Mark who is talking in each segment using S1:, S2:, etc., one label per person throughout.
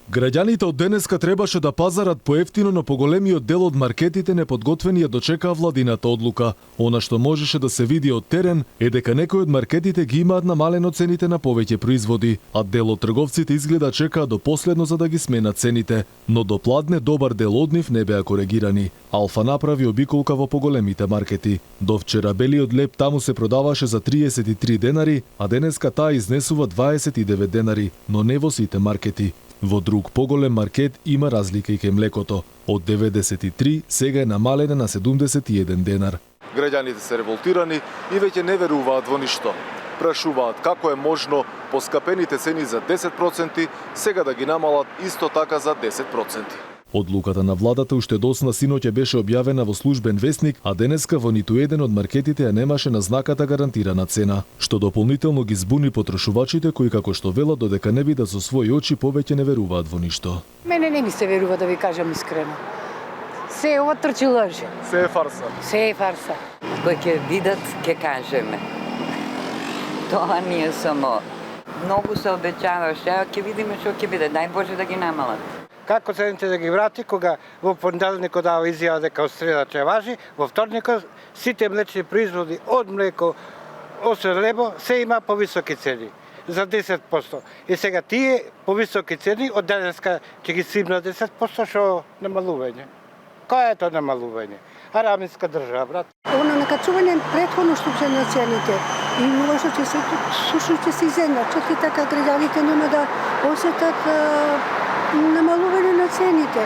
S1: Граѓаните од денеска требаше да пазарат поевтино, но поголемиот дел од маркетите неподготвени ја дочекаа владината одлука. Она што можеше да се види од терен е дека некои од маркетите ги имаат намалено цените на повеќе производи, а дел од трговците изгледа чекаа до последно за да ги сменат цените, но до пладне добар дел од нив не беа коригирани. Алфа направи обиколка во поголемите маркети. До вчера белиот леб таму се продаваше за 33 денари, а денеска таа изнесува 29 денари, но не во сите маркети. Во друг поголем маркет има разлика и кај млекото. Од 93 сега е намалена на 71 денар.
S2: Граѓаните се револтирани и веќе не веруваат во ништо. Прашуваат како е можно поскапените цени за 10% сега да ги намалат исто така за 10%.
S1: Одлуката на владата уште досна синоќа беше објавена во службен весник, а денеска во ниту еден од маркетите ја немаше назначената гарантирана цена, што дополнително ги збуни потрошувачите кои, како што велат, додека не видат со своји очи, повеќе не веруваат во ништо.
S3: Мене не ми се верува, да ви кажам искрено. Се ова трчи лъже.
S2: Се е фарса.
S3: Се е фарса.
S4: Кој ќе видат, ќе кажеме. Тоа не е само. Многу се обеќаваше, а ќе видиме што ќе биде. Дај Боже да ги намалат.
S5: Како цените да ги врати, кога во понеделникот дава изјава дека од среда ќе важи, во вторникот сите млечни производи од млеко, освен лебо, се има повисоки цени за 10%. И сега тие повисоки цени од денеска ќе ги симна 10%, што намалување. Кој е тоа намалување? Араминска држава, брат.
S6: Оно накачување претходно што се на цените и ова што ќе се сушно ќе се иземна, чак и така граѓаните нема да осетат намалување на цените.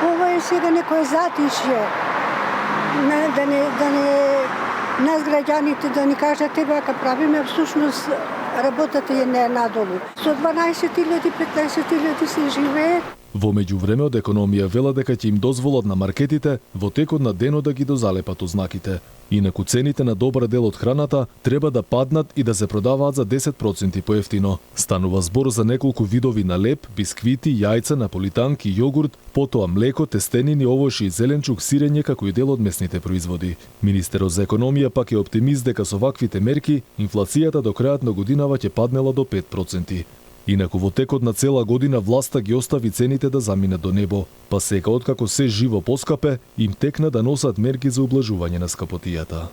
S6: Ова е сега некое затишје. Да не нас граѓаните да ни кажат ева ка правиме, всушност работата е надолу. Со 12.000, 15.000 се живее.
S1: Во меѓувреме од економија вела дека ќе им дозволат на маркетите во текот на денот да ги дозалепат ознаките. Инаку цените на добар дел од храната треба да паднат и да се продаваат за 10% поевтино. Станува збор за неколку видови на леб, бисквити, јајца, наполитанки, јогурт, потоа млеко, тестенини, овошји и зеленчук, сирење како и дел од месните производи. Министерот за економија пак е оптимист дека со ваквите мерки инфлацијата до крајот на годинава ќе паднела до 5%. Инаку во текот на цела година власта ги остави цените да заминат до небо, па сега откако се живо поскапе, им текна да носат мерки за ублажување на скапотијата.